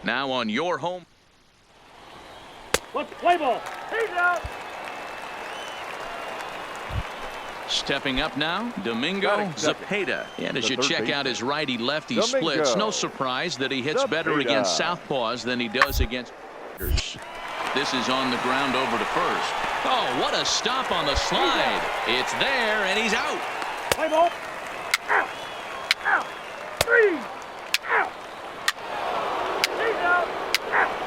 Now on your home. Let's play ball. He's out. Stepping up now, Domingo Zepeda. And as you check out his righty-lefty splits, no surprise that he hits better against southpaws than he does against hitters. This is on the ground over to first. Oh, what a stop on the slide. It's there, and he's out. Play ball. Out. Out. 3. Out. He's out. Out.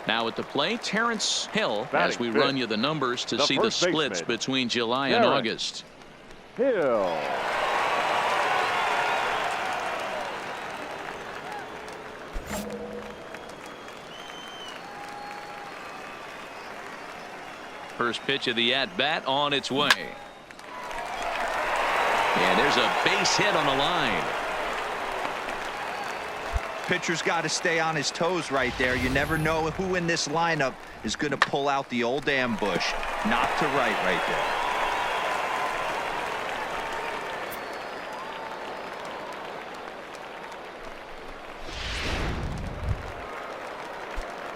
Now at the plate, Terrence Hill, as we run you the numbers to see the splits between July and August. Hill. First pitch of the at-bat on its way. And there's a base hit on the line. Pitcher's got to stay on his toes right there. You never know who in this lineup is going to pull out the old ambush. Not to right there.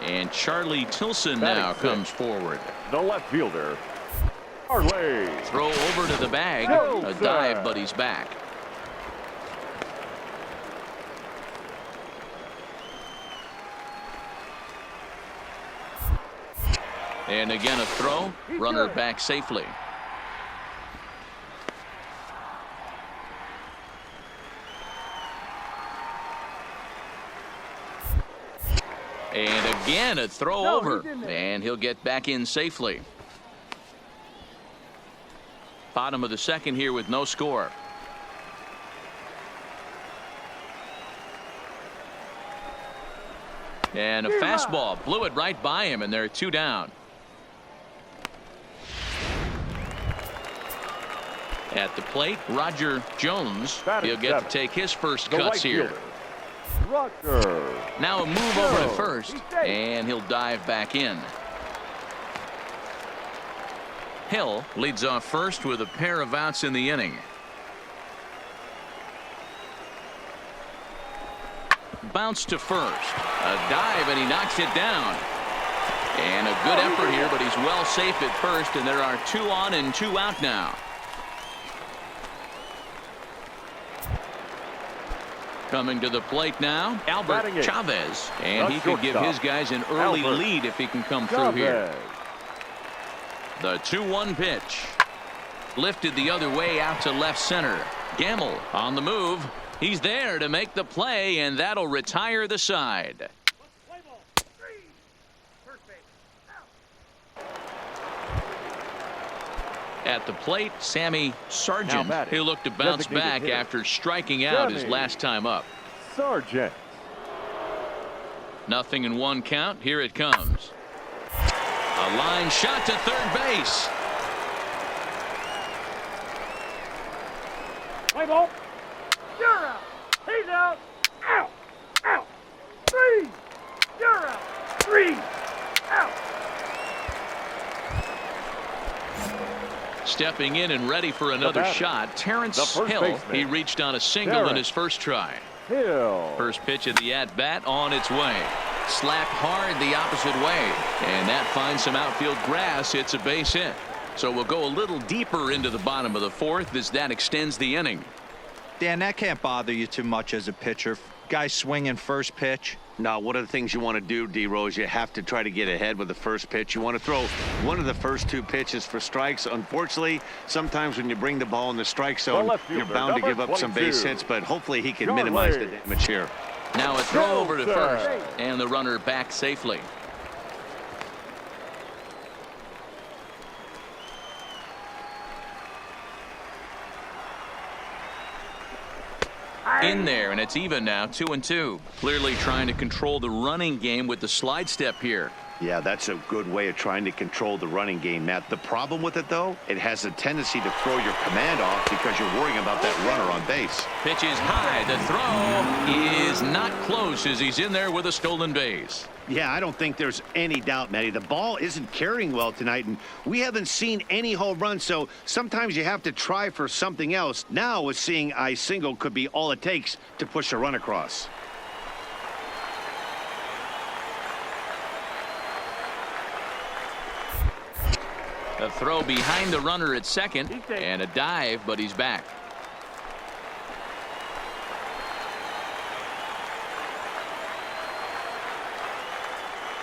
And Charlie Tilson now comes forward. The left fielder, Charlie. Throw over to the bag. A dive, but he's back. And again a throw. Runner back safely. And again a throw over. And he'll get back in safely. Bottom of the second here with no score. And a fastball blew it right by him, and they're 2 down. At the plate, Roger Jones. He'll get to take his first cuts here. Now a move over to first, and he'll dive back in. Hill leads off first with a pair of outs in the inning. Bounce to first. A dive, and he knocks it down. And a good effort here, but he's well safe at first, and there are 2 on and 2 out now. Coming to the plate now, Albert Chavez. And he could give his guys an early lead if he can come through here. The 2-1 pitch. Lifted the other way out to left center. Gamble on the move. He's there to make the play, and that'll retire the side. At the plate, Sammy Sargent. He'll look to bounce back after striking out his last time up. Sargent. 0-1 count. Here it comes. A line shot to third base. Play ball. You're out. He's out. Out. Out. 3. You're out. 3. Out. Stepping in and ready for another shot, Terrence Hill. He reached on a single in his first try. Hill. First pitch of the at-bat on its way. Slapped hard the opposite way. And that finds some outfield grass. It's a base hit. So we'll go a little deeper into the bottom of the 4th as that extends the inning. Dan, that can't bother you too much as a pitcher. Guy swinging first pitch. No, one of the things you want to do, D-Rose, you have to try to get ahead with the first pitch. You want to throw one of the first 2 pitches for strikes. Unfortunately, sometimes when you bring the ball in the strike zone, you're bound to give up some base hits, but hopefully he can minimize the damage here. Now a throw over to first, and the runner back safely. In there, and it's even now, 2-2. Clearly trying to control the running game with the slide step here. Yeah, that's a good way of trying to control the running game, Matt. The problem with it, though, it has a tendency to throw your command off because you're worrying about that runner on base. Pitch is high. The throw is not close as he's in there with a stolen base. Yeah, I don't think there's any doubt, Matty. The ball isn't carrying well tonight, and we haven't seen any home runs, so sometimes you have to try for something else. Now, with seeing I single could be all it takes to push a run across. A throw behind the runner at second, and a dive, but he's back.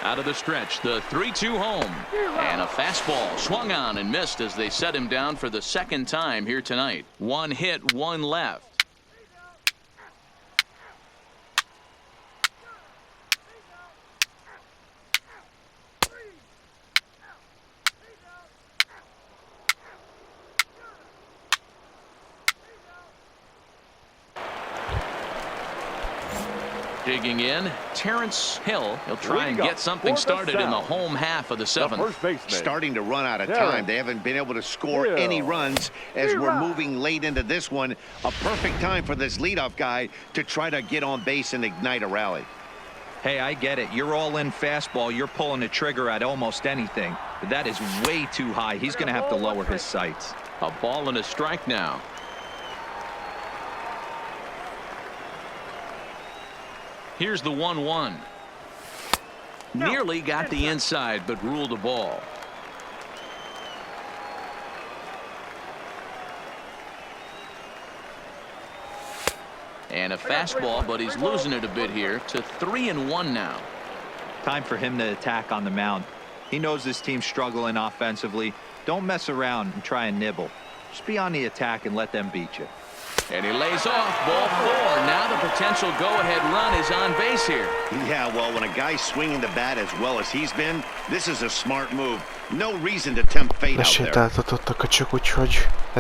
Out of the stretch, the 3-2 home. And a fastball swung on and missed as they set him down for the second time here tonight. One hit, one left. Digging in, Terrence Hill. He'll try and get something started in the home half of the seventh. Starting to run out of time. They haven't been able to score any runs as we're moving late into this one. A perfect time for this leadoff guy to try to get on base and ignite a rally. Hey, I get it. You're all in fastball. You're pulling the trigger at almost anything. But that is way too high. He's going to have to lower his sights. A ball and a strike now. Here's the 1-1. Nearly got the inside, but ruled a ball. And a fastball, but he's losing it a bit here to 3-1 now. Time for him to attack on the mound. He knows this team's struggling offensively. Don't mess around and try and nibble. Just be on the attack and let them beat you. And he lays off ball 4. Now the potential go-ahead run is on base here. Yeah, well, when a guy's swinging the bat as well as he's been, this is a smart move. No reason to tempt fate out there.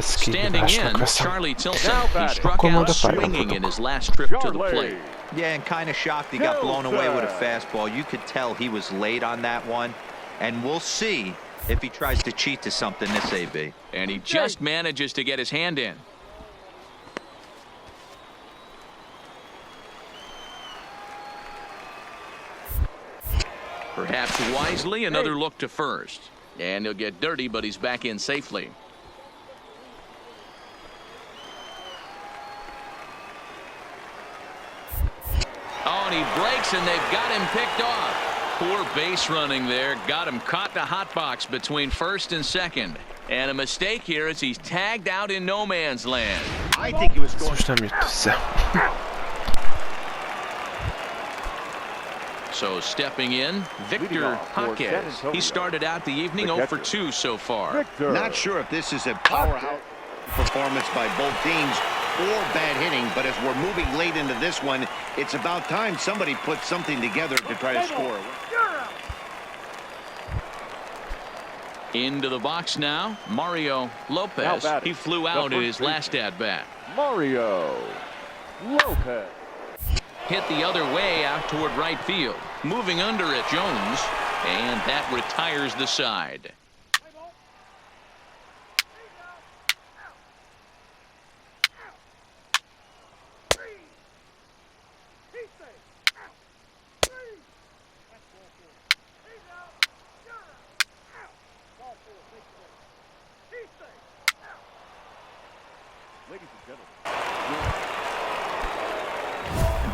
Standing in, Charlie Tilson. He struck out swinging in his last trip to the plate. Yeah, and kind of shocked he got blown away with a fastball. You could tell he was late on that one. And we'll see if he tries to cheat to something this AB. And he just manages to get his hand in. Perhaps wisely, another look to first. And he'll get dirty, but he's back in safely. Oh, and he breaks, and they've got him picked off. Poor base running there. Got him caught in the hot box between first and second. And a mistake here as he's tagged out in no man's land. I think he was going. So stepping in, Victor Jaquez. He started out the evening 0 for 2 so far. Not sure if this is a powerhouse performance by both teams or bad hitting, but as we're moving late into this one, it's about time somebody put something together to try to score. Into the box now, Mario Lopez. He flew out in his last at-bat. Mario Lopez. Hit the other way out toward right field. Moving under it, Jones. And that retires the side.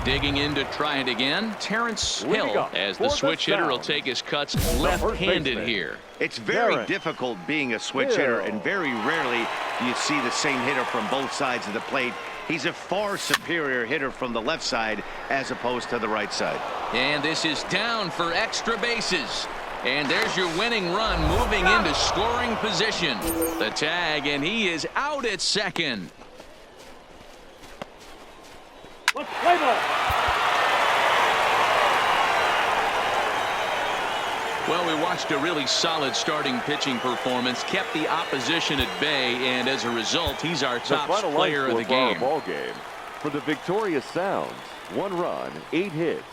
Digging in to try it again, Terrence Hill, as the switch hitter will take his cuts left-handed here. It's very difficult being a switch hitter, and very rarely do you see the same hitter from both sides of the plate. He's a far superior hitter from the left side as opposed to the right side. And this is down for extra bases. And there's your winning run moving into scoring position. The tag, and he is out at second. Let's play ball. Well, we watched a really solid starting pitching performance, kept the opposition at bay, and as a result, he's our top player of the game. Ball game for the Victoria Sounds. 1 run, 8 hits.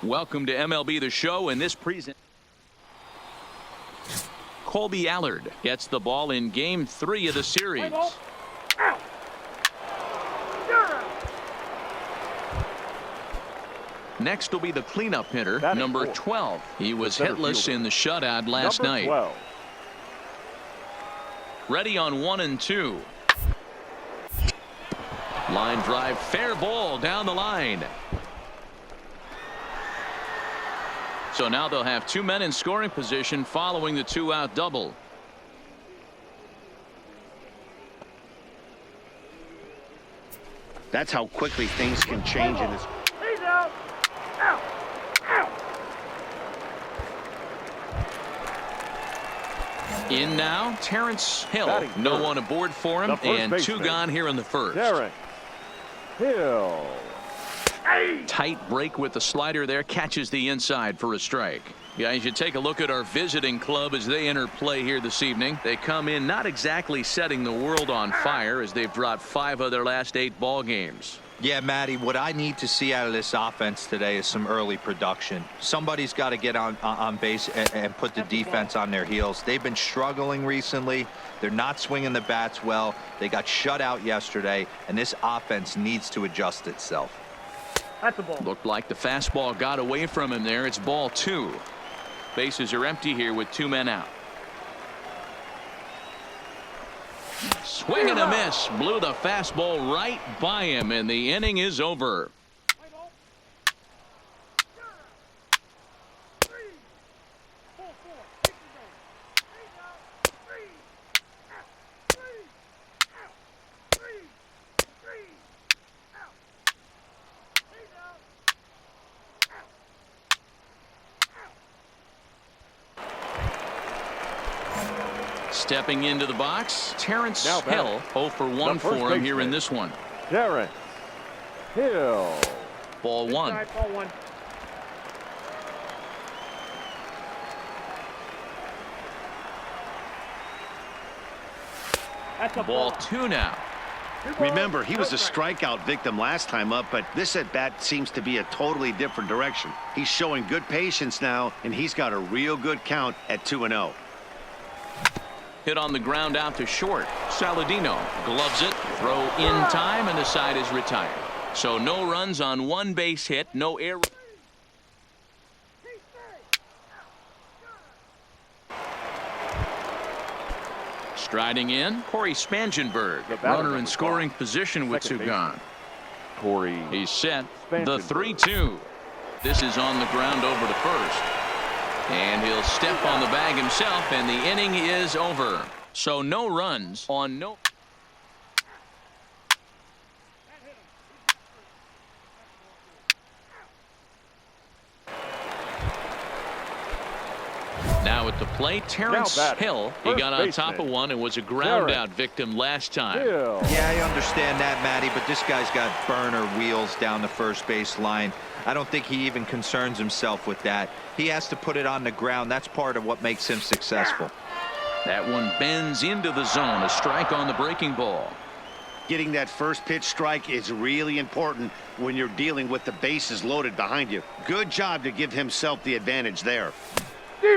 Welcome to MLB The Show. In this present, Colby Allard gets the ball in Game 3 of the series. Next will be the cleanup hitter, number 12. He was hitless in the shutout last night. Ready on 1 and 2. Line drive, fair ball down the line. So now they'll have 2 men in scoring position following the 2-out double. That's how quickly things can change in this. He's out. Out. Out. In now, Terrence Hill. No one aboard for him, and 2 gone here in the first. Hill. Tight break with the slider there, catches the inside for a strike. Guys, you take a look at our visiting club as they enter play here this evening. They come in not exactly setting the world on fire as they've dropped 5 of their last 8 ball games. Yeah, Matty, what I need to see out of this offense today is some early production. Somebody's got to get on base and put the defense on their heels. They've been struggling recently. They're not swinging the bats well. They got shut out yesterday, and this offense needs to adjust itself. That's a ball. Looked like the fastball got away from him there. It's ball 2. Bases are empty here with 2 men out. Swing and a miss. Blew the fastball right by him, and the inning is over. Stepping into the box, Terrence Hill. 0 for 1 for him here in this one. Terrence Hill. Ball 1. Ball 1. That's a Ball 2 now. Remember, he was a strikeout victim last time up, but this at-bat seems to be a totally different direction. He's showing good patience now, and he's got a real good count at 2-0. Hit on the ground out to short. Saladino gloves it. Throw in time, and the side is retired. So no runs on 1 base hit. No error. Striding in, Corey Spangenberg. Runner in scoring position with 2 gone. Corey. He's set. The 3-2. This is on the ground over to first. And he'll step on the bag himself, and the inning is over. So no runs on no. Now at the plate, Terrence Hill. He got on top of one and was a ground-out victim last time. Yeah, I understand that, Matty, but this guy's got burner wheels down the first base line. I don't think he even concerns himself with that. He has to put it on the ground. That's part of what makes him successful. That one bends into the zone. A strike on the breaking ball. Getting that first pitch strike is really important when you're dealing with the bases loaded behind you. Good job to give himself the advantage there.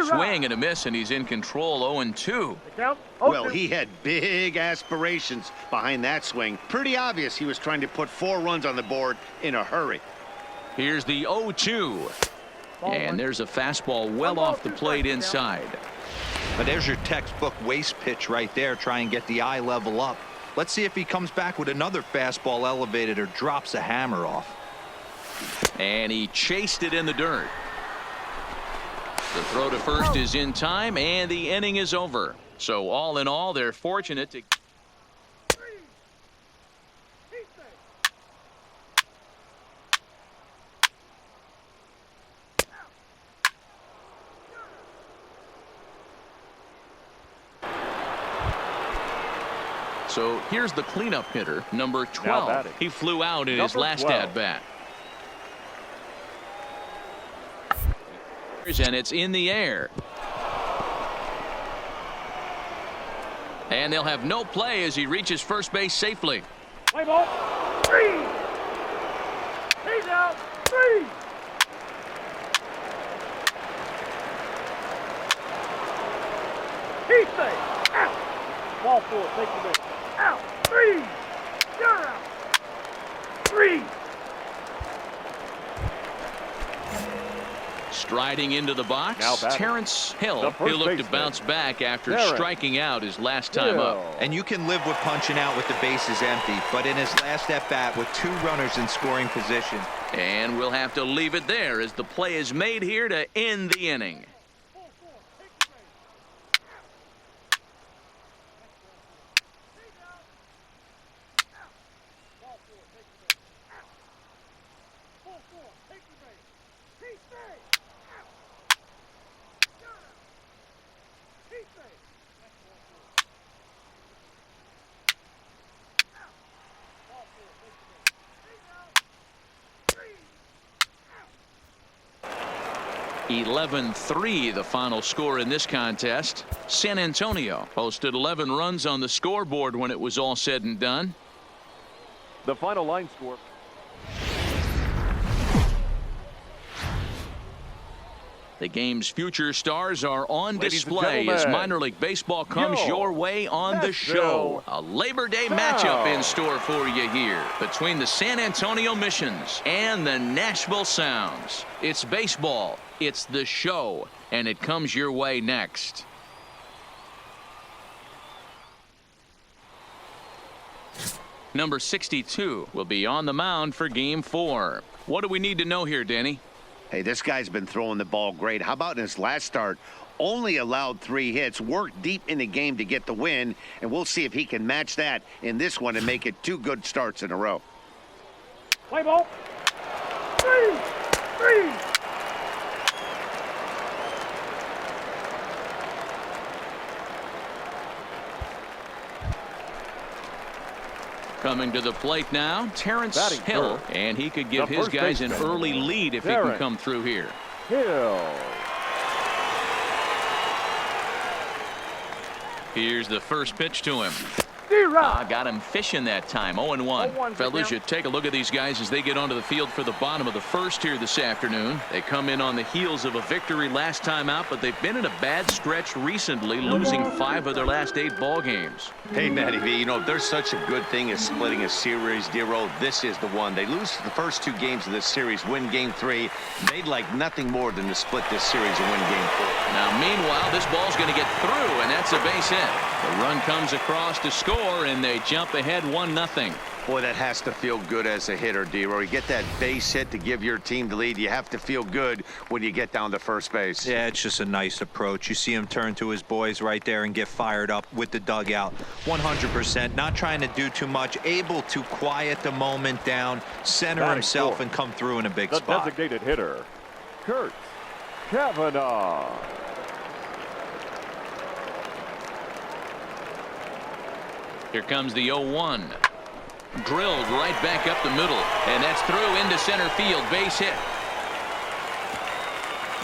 Swing and a miss, and he's in control. 0-2. Well, he had big aspirations behind that swing. Pretty obvious he was trying to put 4 runs on the board in a hurry. Here's the 0-2. And there's a fastball well off the plate inside. But there's your textbook waste pitch right there. Try and get the eye level up. Let's see if he comes back with another fastball elevated or drops a hammer off. And he chased it in the dirt. The throw to first is in time, and the inning is over. So all in all, they're fortunate to. So here's the cleanup hitter, number 12. He flew out in his last at-bat. And it's in the air. And they'll have no play as he reaches first base safely. Play ball. 3. He's out. 3. He's safe. Out. Ball 4, take the base. Out. 3. You're out. 3. Striding into the box, Terrence Hill. He'll look to bounce back after striking out his last time up. And you can live with punching out with the bases empty, but in his last at-bat with 2 runners in scoring position. And we'll have to leave it there as the play is made here to end the inning. He's 11-3 the final score in this contest. San Antonio posted 11 runs on the scoreboard when it was all said and done. The final line score. The game's future stars are on display as minor league baseball comes your way on the show. A Labor Day matchup in store for you here between the San Antonio Missions and the Nashville Sounds. It's baseball, it's the show, and it comes your way next. Number 62 will be on the mound for Game 4. What do we need to know here, Danny? Hey, this guy's been throwing the ball great. How about in his last start? Only allowed 3 hits, worked deep in the game to get the win, and we'll see if he can match that in this one and make it 2 good starts in a row. Play ball. 3. Coming to the plate now, Terrence Hill, and he could give his guys an early lead if he can come through here. Hill. Here's the first pitch to him. Got him fishing that time. 0-1. Fellas, you take a look at these guys as they get onto the field for the bottom of the first here this afternoon. They come in on the heels of a victory last time out, but they've been in a bad stretch recently, losing 5 of their last 8 ball games. Hey, Matty V, you know, there's such a good thing as splitting a series, Dero. This is the one. They lose the first 2 games of this series, win Game 3. They'd like nothing more than to split this series and win Game 4. Now, meanwhile, this ball's going to get through, and that's a base hit. The run comes across to score, and they jump ahead 1-0. Boy, that has to feel good as a hitter, D-Roy. You get that base hit to give your team the lead. You have to feel good when you get down to first base. Yeah, it's just a nice approach. You see him turn to his boys right there and get fired up with the dugout. 100%, not trying to do too much, able to quiet the moment down, center himself, and come through in a big spot. The designated hitter, Kurt Kavanaugh. Here comes the 0-1. Drilled right back up the middle, and that's through into center field. Base hit.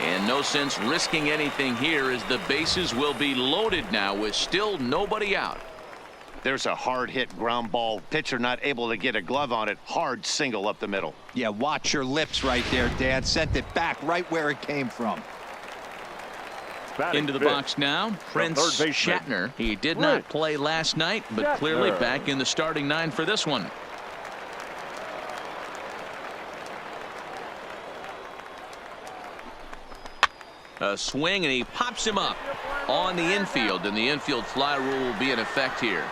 And no sense risking anything here as the bases will be loaded now with still nobody out. There's a hard hit ground ball. Pitcher not able to get a glove on it. Hard single up the middle. Yeah, watch your lips right there, Dad. Sent it back right where it came from. Into the box now, Prince Shatner. He did not play last night, but clearly back in the starting 9 for this one. A swing, and he pops him up on the infield, and the infield fly rule will be in effect here.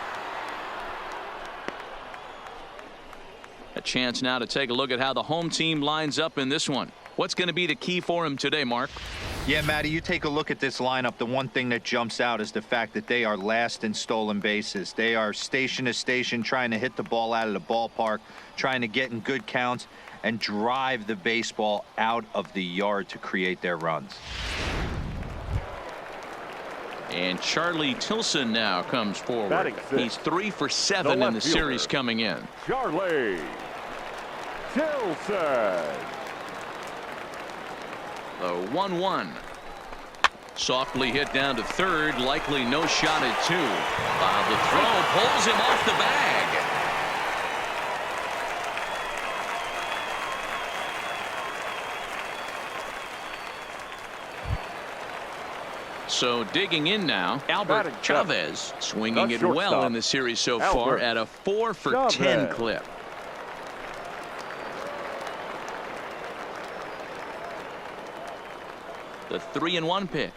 A chance now to take a look at how the home team lines up in this one. What's going to be the key for him today, Mark? Yeah, Matty, you take a look at this lineup. The one thing that jumps out is the fact that they are last in stolen bases. They are station to station trying to hit the ball out of the ballpark, trying to get in good counts and drive the baseball out of the yard to create their runs. And Charlie Tilson now comes forward. He's 3 for 7 in the series coming in. Charlie Tilson. The 1-1. Softly hit down to third. Likely no shot at 2. The throw pulls him off the bag. So digging in now, Albert Chavez, swinging it well in the series so far at a 4 for 10 clip. The 3-1 pitch.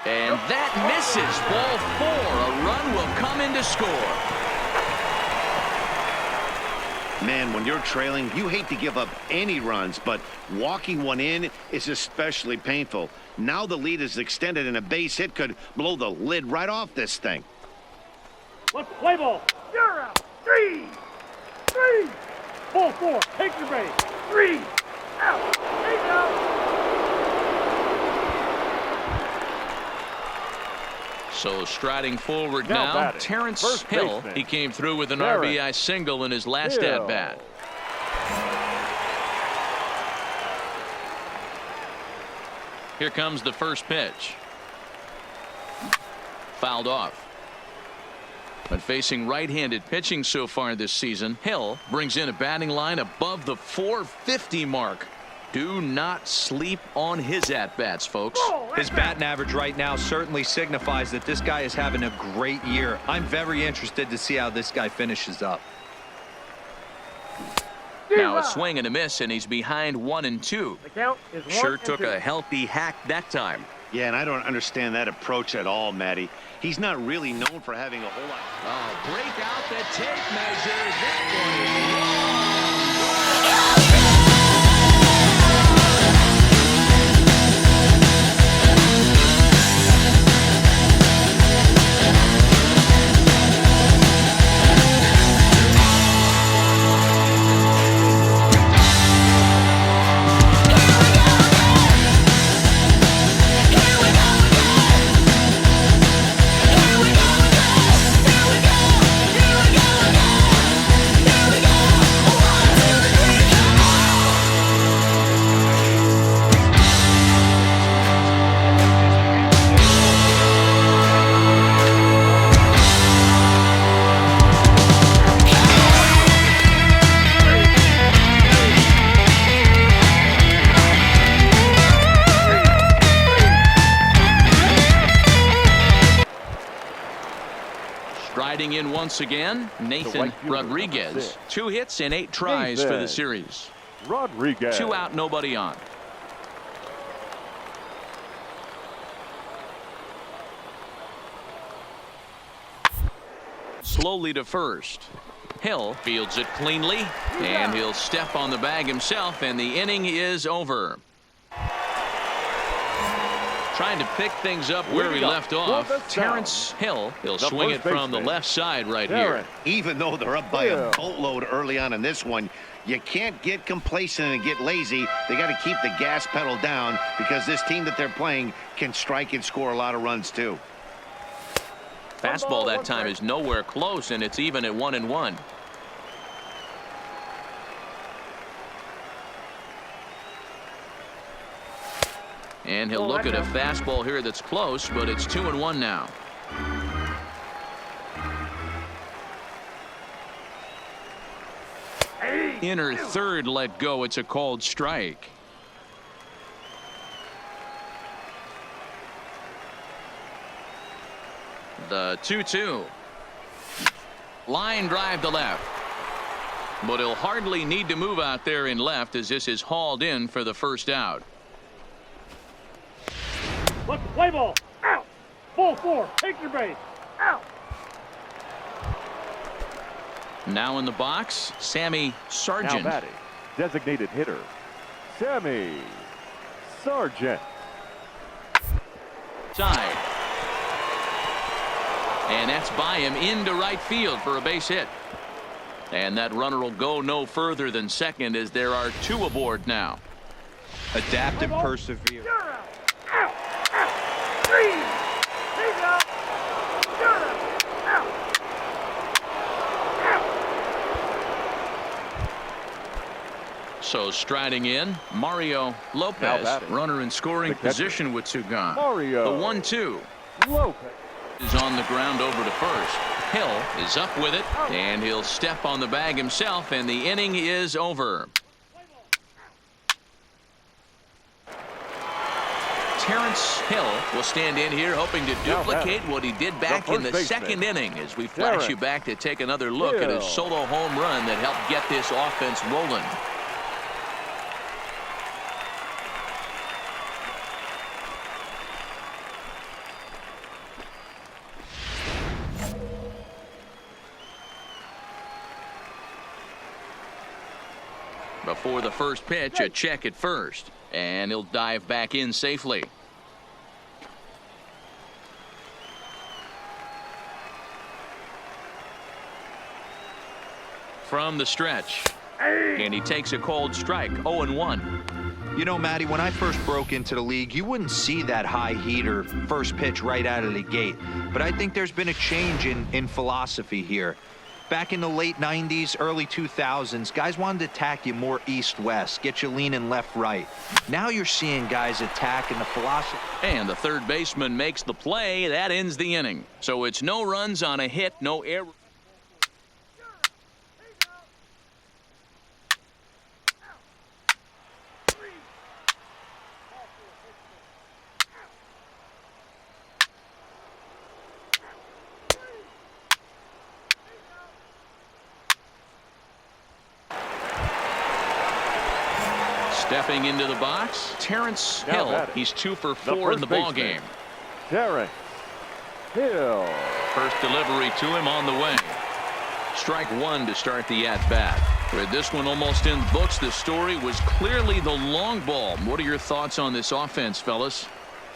And that misses. Ball 4. A run will come in to score. Man, when you're trailing, you hate to give up any runs, but walking one in is especially painful. Now the lead is extended, and a base hit could blow the lid right off this thing. Let's play ball. You're out. 3. Ball 4. Take your base. 3. Out. Take out. So striding forward now, Terrence Hill. He came through with an RBI single in his last at-bat. Here comes the first pitch. Fouled off. But facing right-handed pitching so far this season, Hill brings in a batting line above the 450 mark. Do not sleep on his at-bats, folks. His batting average right now certainly signifies that this guy is having a great year. I'm very interested to see how this guy finishes up. Now a swing and a miss, and he's behind 1-2. The count is 1-2. Sure took a healthy hack that time. Yeah, and I don't understand that approach at all, Matty. He's not really known for having a whole lot. Oh, break out the tape measure. That one is wrong. Striding in once again, Nathan Rodriguez. 2 hits and 8 tries for the series. Rodriguez. 2 out, nobody on. Slowly to first. Hill fields it cleanly, and he'll step on the bag himself, and the inning is over. Trying to pick things up where he left off. Terrence Hill. He'll swing it from the left side right here. Even though they're up by a boatload early on in this one, you can't get complacent and get lazy. They got to keep the gas pedal down because this team that they're playing can strike and score a lot of runs too. Fastball that time is nowhere close, and it's even at 1-1. And he'll look at a fastball here that's close, but it's 2-1 now. Inner third let go. It's a called strike. The 2-2. Line drive to left. But he'll hardly need to move out there in left as this is hauled in for the first out. Let's play ball. Out. Ball 4. Take your base. Out. Now in the box, Sammy Sargent. Now batting, designated hitter, Sammy Sargent. Side. And that's by him into right field for a base hit. And that runner will go no further than second as there are 2 aboard now. Adapt and persevere. You're out. Out. Out. 3. He's out. You're out. Out. Out. So striding in, Mario Lopez, runner in scoring position with 2 gone. Mario The 1-2 Lopez is on the ground over to first. Hill is up with it, and he'll step on the bag himself, and the inning is over. Terrence Hill will stand in here hoping to duplicate what he did back in the second inning as we flash you back to take another look at his solo home run that helped get this offense rolling. Before the first pitch, a check at first, and he'll dive back in safely. From the stretch, and he takes a cold strike, 0-1. You know, Matty, when I first broke into the league, you wouldn't see that high heater first pitch right out of the gate. But I think there's been a change in philosophy here. Back in the late 90s, early 2000s, guys wanted to attack you more east-west, get you leaning left-right. Now you're seeing guys attacking the philosophy. And the third baseman makes the play. That ends the inning. So it's no runs on a hit, no error. Stepping into the box, Terrence Hill. He's 2 for 4 in the ball game. Terrence Hill. First delivery to him on the way. Strike one to start the at-bat. With this one almost in the books, the story was clearly the long ball. What are your thoughts on this offense, fellas?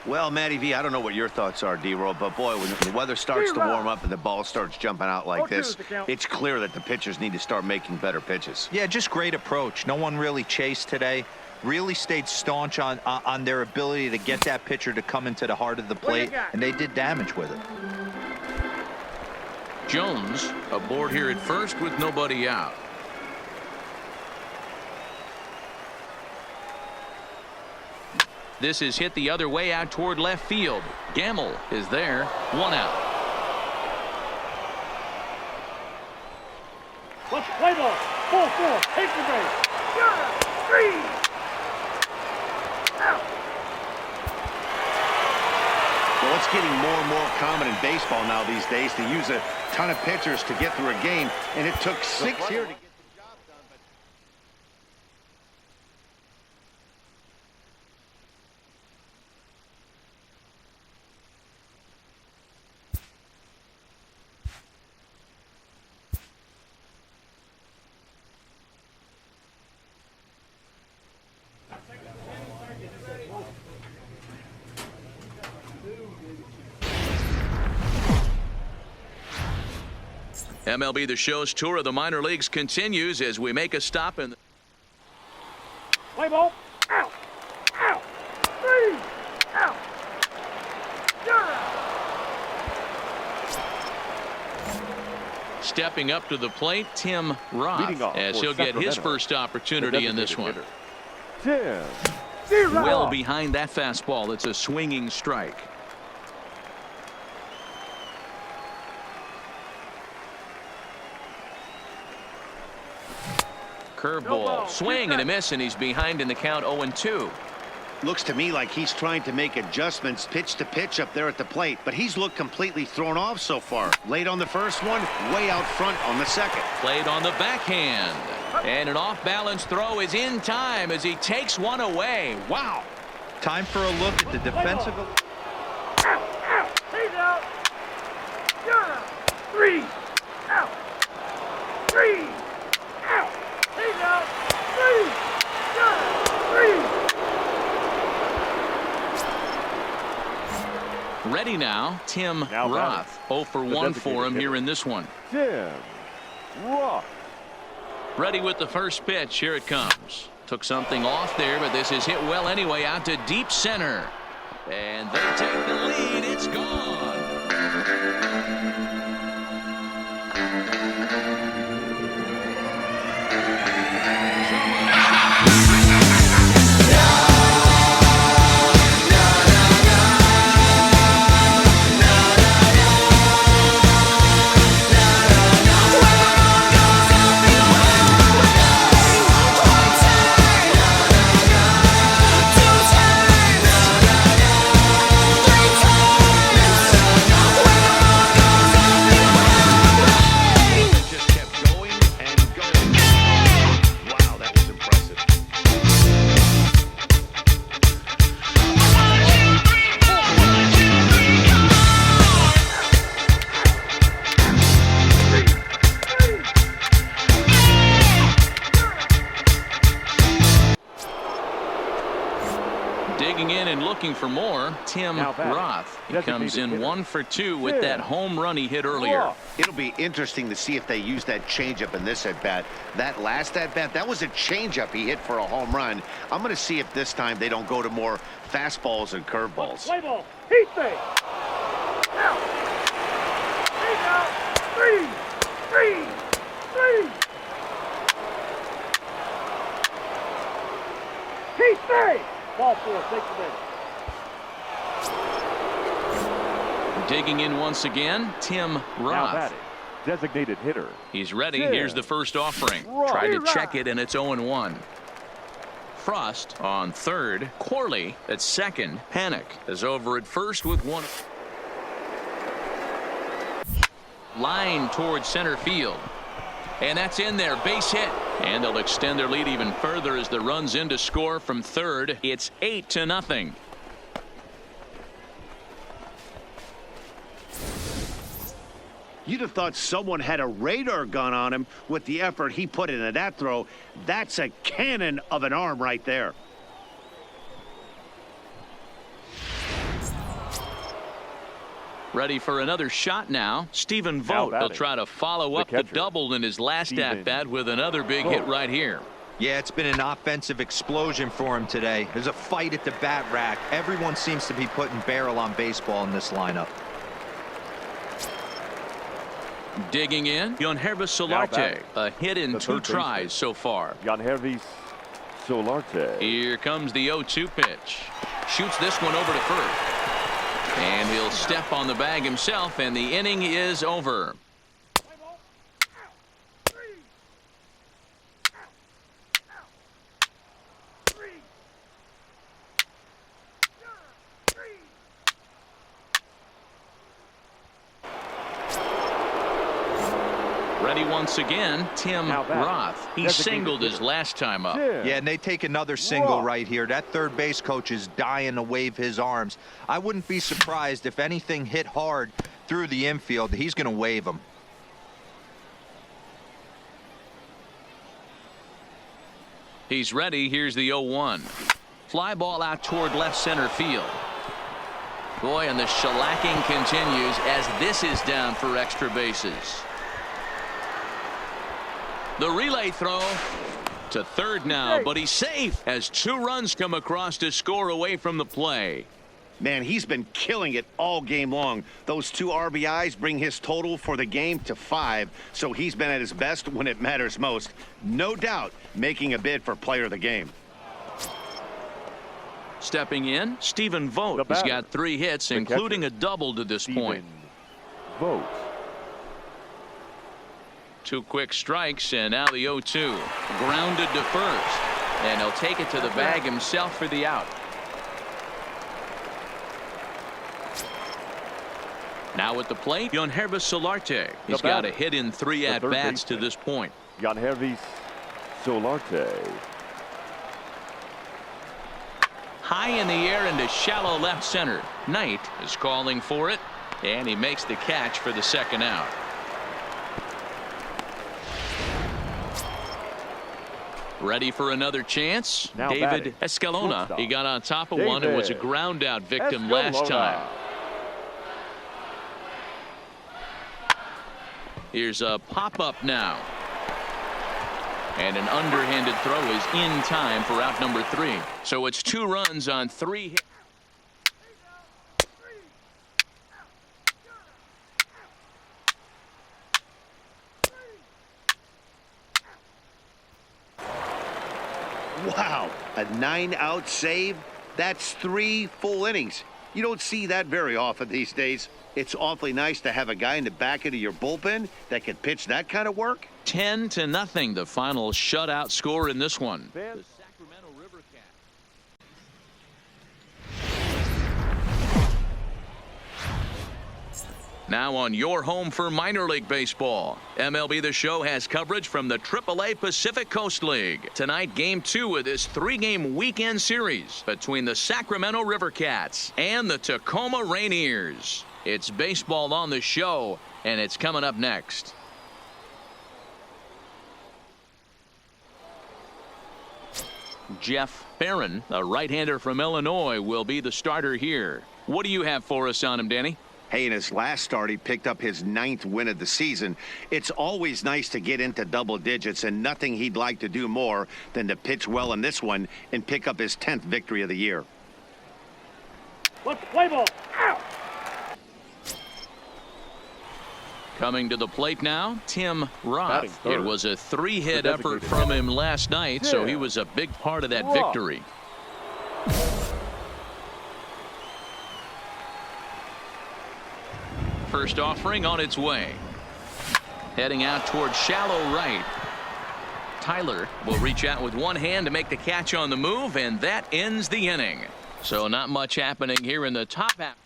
Well, Matty V, I don't know what your thoughts are, D-Roll, but boy, when the weather starts to warm up and the ball starts jumping out like this, it's clear that the pitchers need to start making better pitches. Yeah, just great approach. No one really chased today. Really stayed staunch on their ability to get that pitcher to come into the heart of the plate, and they did damage with it. Jones aboard here at first with nobody out. This is hit the other way out toward left field. Gamble is there. 1 out. Let's play ball. 4-4. Take the base. 3 out. Well, it's getting more and more common in baseball now these days to use a ton of pitchers to get through a game, and it took 6 here to get the job done. MLB The Show's tour of the minor leagues continues as we make a stop in the Play ball. Out. Out. 3 out. You're out. stepping up to the plate, Tim Roth, as he'll get his first opportunity in this one. Well behind that fastball. It's a swinging strike. Curveball, swing and a miss, and he's behind in the count 0-2. Looks to me like he's trying to make adjustments pitch to pitch up there at the plate, but he's looked completely thrown off so far. Late on the first one, way out front on the second. Played on the backhand, and an off-balance throw is in time as he takes one away. Wow. Time for a look at the defensive. Out. He's out. You're out. 3 out. 3 out. He's out. 3 you're out. 3 Ready now, Tim Roth. 0 for 1 for him here in this one. Tim Roth. Ready with the first pitch. Here it comes. Took something off there, but this is hit well anyway, out to deep center. And they take the lead. It's gone. looking for more. Tim Roth. He comes in 1 for 2 with that home run he hit earlier. It'll be interesting to see if they use that changeup in this at-bat. That last at-bat, that was a changeup he hit for a home run. I'm going to see if this time they don't go to more fastballs and curveballs. Play ball. Heat thing. Out. Heat out. 3. 3. 3. Heat thing. Ball 4. Take the minute. Digging in once again, Tim Roth. Designated hitter. He's ready. Here's the first offering. Try to check it, and it's 0-1. Frost on third. Corley at second. Panic is over at first with 1. Line towards center field. And that's in there. Base hit. And they'll extend their lead even further as the run's in to score from third. It's 8-0. You'd have thought someone had a radar gun on him with the effort he put into that throw. That's a cannon of an arm right there. Ready for another shot now. Stephen Vogt will try to follow up the double in his last at-bat with another big hit right here. Yeah, it's been an offensive explosion for him today. There's a fight at the bat rack. Everyone seems to be putting barrel on baseball in this lineup. Digging in, Yangervis Solarte. A hit in 2 tries so far. Yangervis Solarte. Here comes the 0-2 pitch. Shoots this one over to first. And he'll step on the bag himself, and the inning is over. Ready once again, Tim Roth. He singled his last time up. Yeah, and they take another single right here. That third base coach is dying to wave his arms. I wouldn't be surprised if anything hit hard through the infield. He's going to wave them. He's ready. Here's the 0-1. Fly ball out toward left center field. Boy, and the shellacking continues as this is down for extra bases. The relay throw to third now, but he's safe as 2 runs come across to score away from the play. Man, he's been killing it all game long. Those 2 RBIs bring his total for the game to 5, so he's been at his best when it matters most. No doubt making a bid for player of the game. Stepping in, Stephen Vogt. He's got 3 hits, including a double to this point. Vogt. 2 quick strikes, and now the 0-2. Grounded to first, and he'll take it to the bag himself for the out. Now at the plate, Yangervis Solarte. He's got a hit in 3 at-bats to this point. Yangervis Solarte. High in the air into shallow left center. Knight is calling for it, and he makes the catch for the second out. Ready for another chance. Now David Escalona. He got on top of one and was a ground out victim last time. Here's a pop-up now. And an underhanded throw is in time for out number 3. So it's 2 runs on 3 hits. Wow, a 9-out save? That's 3 full innings. You don't see that very often these days. It's awfully nice to have a guy in the back end of your bullpen that can pitch that kind of work. 10-0, the final shutout score in this one. The Sacramento River Cats. Now on your home for minor league baseball. MLB The Show has coverage from the AAA Pacific Coast League. Tonight, Game 2 of this 3-game weekend series between the Sacramento River Cats and the Tacoma Rainiers. It's baseball on the show, and it's coming up next. Jeff Barron, a right-hander from Illinois, will be the starter here. What do you have for us on him, Danny? Hey, in his last start, he picked up his 9th win of the season. It's always nice to get into double digits, and nothing he'd like to do more than to pitch well in this one and pick up his 10th victory of the year. Let's play ball. Out. Coming to the plate now, Tim Roth. It was a 3-hit effort from him last night, so he was a big part of that victory. First offering on its way. Heading out towards shallow right. Tyler will reach out with one hand to make the catch on the move, and that ends the inning. So not much happening here in the top half.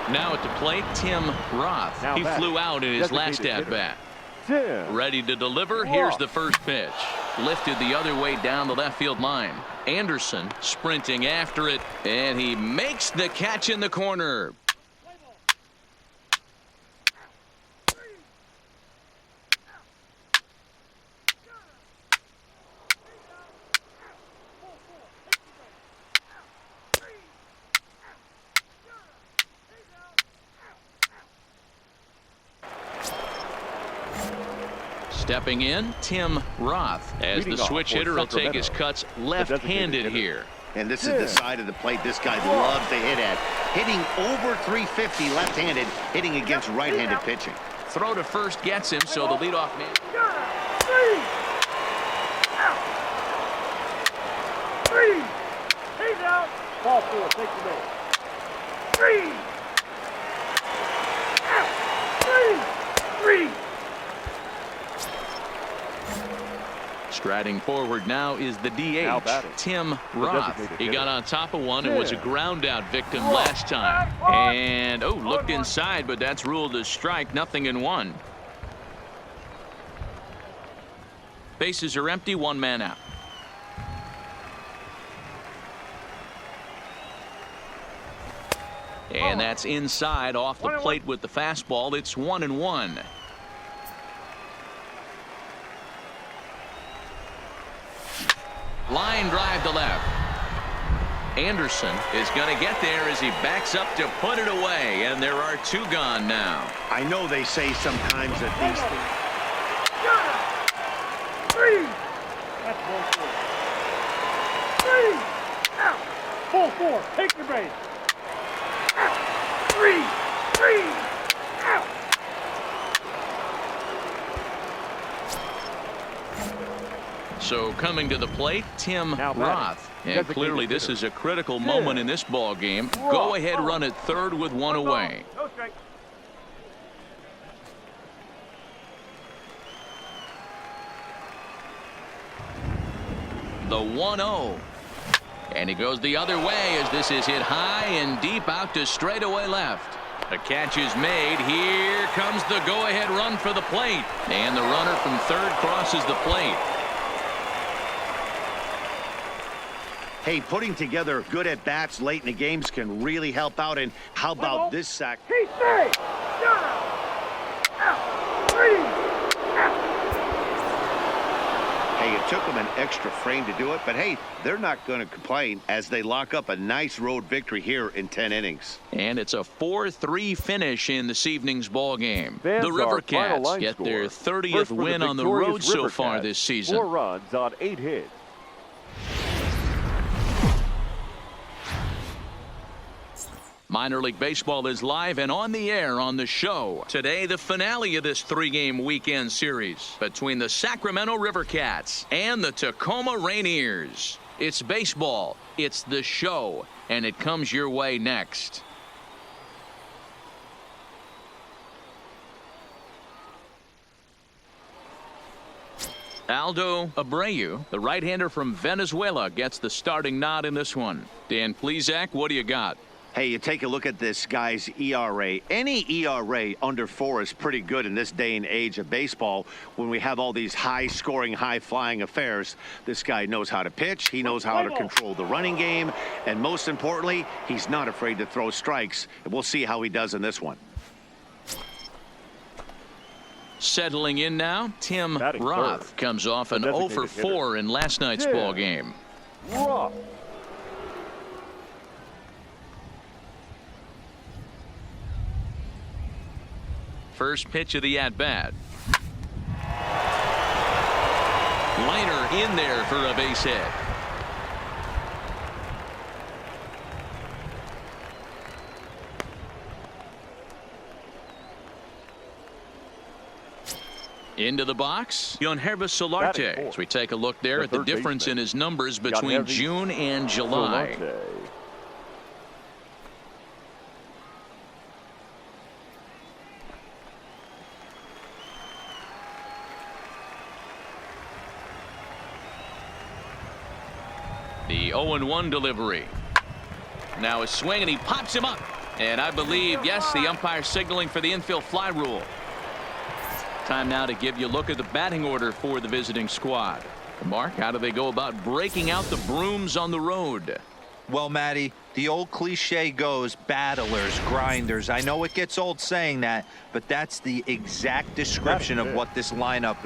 Now at the plate, Tim Roth. He flew out in his last at-bat. Ready to deliver. Here's the first pitch. Lifted the other way down the left field line. Anderson sprinting after it, and he makes the catch in the corner. Stepping in, Tim Roth, as the switch hitter will take his cuts left-handed here. And this is the side of the plate this guy loves to hit at. Hitting over 350 left-handed, hitting against right-handed pitching. Throw to first gets him, so the leadoff man. He's out. Ball 4, take the base. 3. Striding forward now is the DH, Tim Roth. He got on top of one and was a ground-out victim last time. And, looked inside, but that's ruled a strike, 0-1. Bases are empty, 1 man out. And that's inside off the plate with the fastball. It's 1-1. Line drive to left. Anderson is going to get there as he backs up to put it away, and there are 2 gone now. I know they say sometimes that these things. 3. That's ball 4. 3. Out. Ball 4. Take your base. Out. 3. Out. So coming to the plate, Tim Roth. And clearly this is a critical moment in this ball game. Go ahead run at third with 1 away. No strike. The 1-0. And he goes the other way as this is hit high and deep out to straightaway left. The catch is made. Here comes the go-ahead run for the plate. And the runner from third crosses the plate. Hey, putting together good at-bats late in the games can really help out. And how about this sack? He's safe. Out. 3. Out. Hey, it took them an extra frame to do it, but hey, they're not going to complain as they lock up a nice road victory here in 10 innings. And it's a 4-3 finish in this evening's ball game. The River Cats get their 30th win on the road so far this season. 4 runs on 8 hits. Minor League Baseball is live and on the air on the show. Today, the finale of this 3-game weekend series between the Sacramento River Cats and the Tacoma Rainiers. It's baseball, it's the show, and it comes your way next. Aldo Abreu, the right-hander from Venezuela, gets the starting nod in this one. Dan Plesac, what do you got? Hey, you take a look at this guy's ERA. Any ERA under 4 is pretty good in this day and age of baseball when we have all these high-scoring, high-flying affairs. This guy knows how to pitch. He knows how to control the running game. And most importantly, he's not afraid to throw strikes. And we'll see how he does in this one. Settling in now, Tim Roth comes off an 0 for 4 in last night's ball game. Roth. First pitch of the at-bat. Liner in there for a base hit. Into the box, Yonervis Solarte. As we take a look there at the difference in his numbers between June and July. The 0-1 delivery. Now a swing, and he pops him up. And I believe, yes, the umpire signaling for the infield fly rule. Time now to give you a look at the batting order for the visiting squad. Mark, how do they go about breaking out the brooms on the road? Well, Matty, the old cliche goes battlers, grinders. I know it gets old saying that, but that's the exact description of what this lineup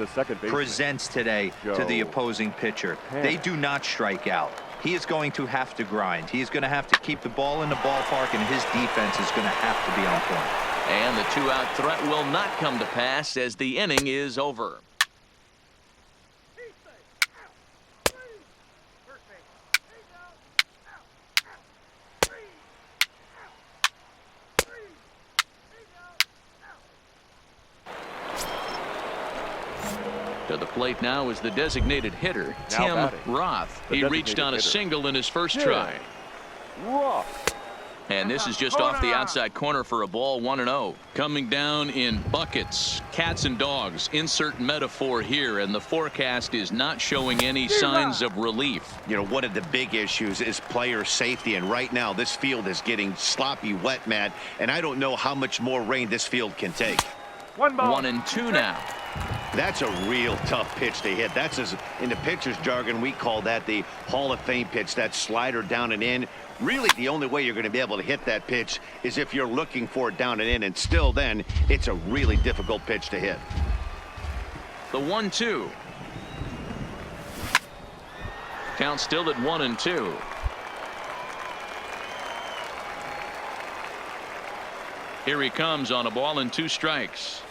presents today to the opposing pitcher. They do not strike out. He is going to have to grind. He is going to have to keep the ball in the ballpark, and his defense is going to have to be on point. And the two-out threat will not come to pass as the inning is over. To the plate now is the designated hitter, Tim Roth. He reached on a single in his first try. And this is just off the outside corner for a ball, 1-0. Coming down in buckets, cats and dogs. Insert metaphor here, and the forecast is not showing any signs of relief. You know, one of the big issues is player safety, and right now this field is getting sloppy wet, Matt, and I don't know how much more rain this field can take. 1-2 now. That's a real tough pitch to hit. That's, as in the pitcher's jargon, we call that the Hall of Fame pitch, that slider down and in. Really, the only way you're going to be able to hit that pitch is if you're looking for it down and in, and still then, it's a really difficult pitch to hit. The 1-2. Count still at 1-2. Here he comes on a ball and 2 strikes.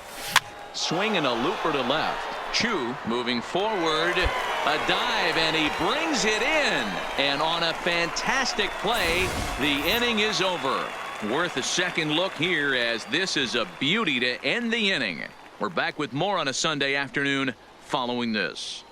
Swinging a looper to left. Chu moving forward, a dive, and he brings it in. And on a fantastic play, the inning is over. Worth a second look here, as this is a beauty to end the inning. We're back with more on a Sunday afternoon following this.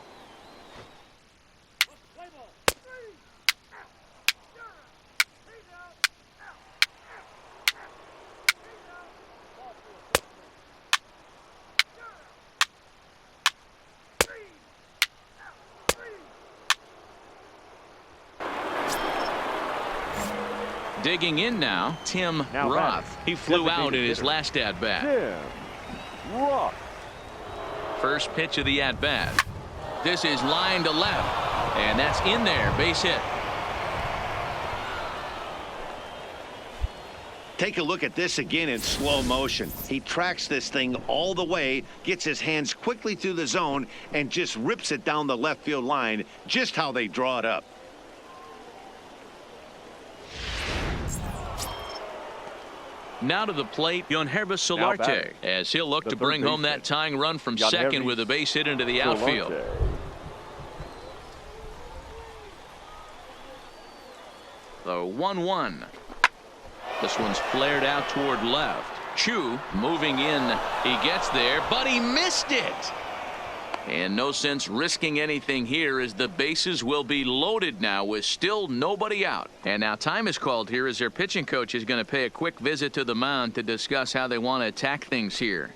Digging in now, Tim Roth. He flew out in his last at-bat. First pitch of the at-bat. This is line to left, and that's in there, base hit. Take a look at this again in slow motion. He tracks this thing all the way, gets his hands quickly through the zone, and just rips it down the left field line, just how they draw it up. Now to the plate, Yonervis Solarte, as he'll look to bring home that tying run from second with a base hit into the outfield. The 1-1. This one's flared out toward left. Chu moving in. He gets there, but he missed it. And no sense risking anything here, as the bases will be loaded now with still nobody out. And now time is called here, as their pitching coach is going to pay a quick visit to the mound to discuss how they want to attack things here.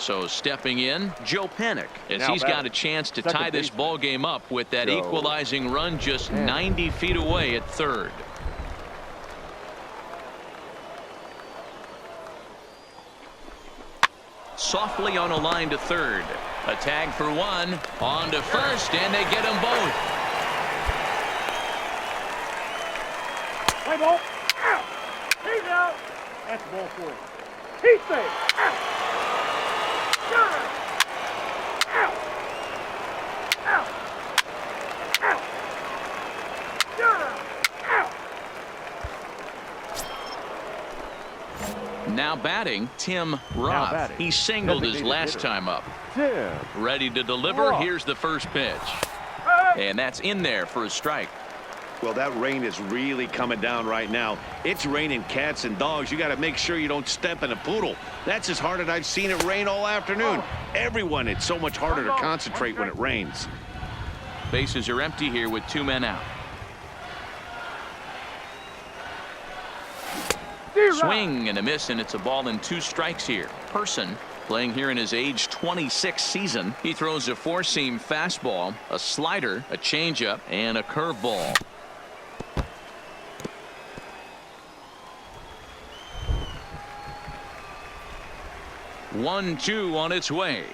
So stepping in, Joe Panic, as Now he's got batting. a chance to Second tie this baseman. ball game up with that Joe equalizing run just 90 feet away at third. Softly on a line to third. A tag for one. On to first, and they get them both. Play ball. Out. He's out. That's the ball for him. He's safe. Out. Got it. Out. Out. Out. Got it. Out. Now batting, Tim Roth. batting. He singled his Designated last hitter. time up. Tim Ready to deliver. Roth. Here's the first pitch. And that's in there for a strike. Well, that rain is really coming down right now. It's raining cats and dogs. You got to make sure you don't step in a poodle. That's as hard as I've seen it rain all afternoon. Everyone, it's so much harder to concentrate when it rains. Bases are empty here with 2 men out. Swing and a miss, and it's a ball and 2 strikes here. Person playing here in his age 26 season. He throws a 4-seam fastball, a slider, a changeup, and a curveball. One-two on its way.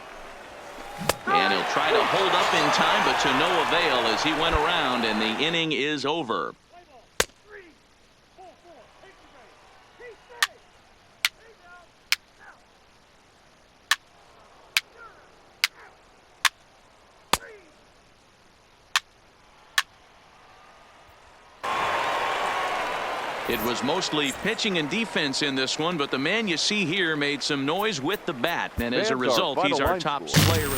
And he'll try to hold up in time, but to no avail as he went around, and the inning is over. Play ball. 3, 4, 4. Take your base. He's safe. He's out. Out. Got it. Out. 3. It was mostly pitching and defense in this one, but the man you see here made some noise with the bat, and as a Fans, our result, he's final our line top score. player.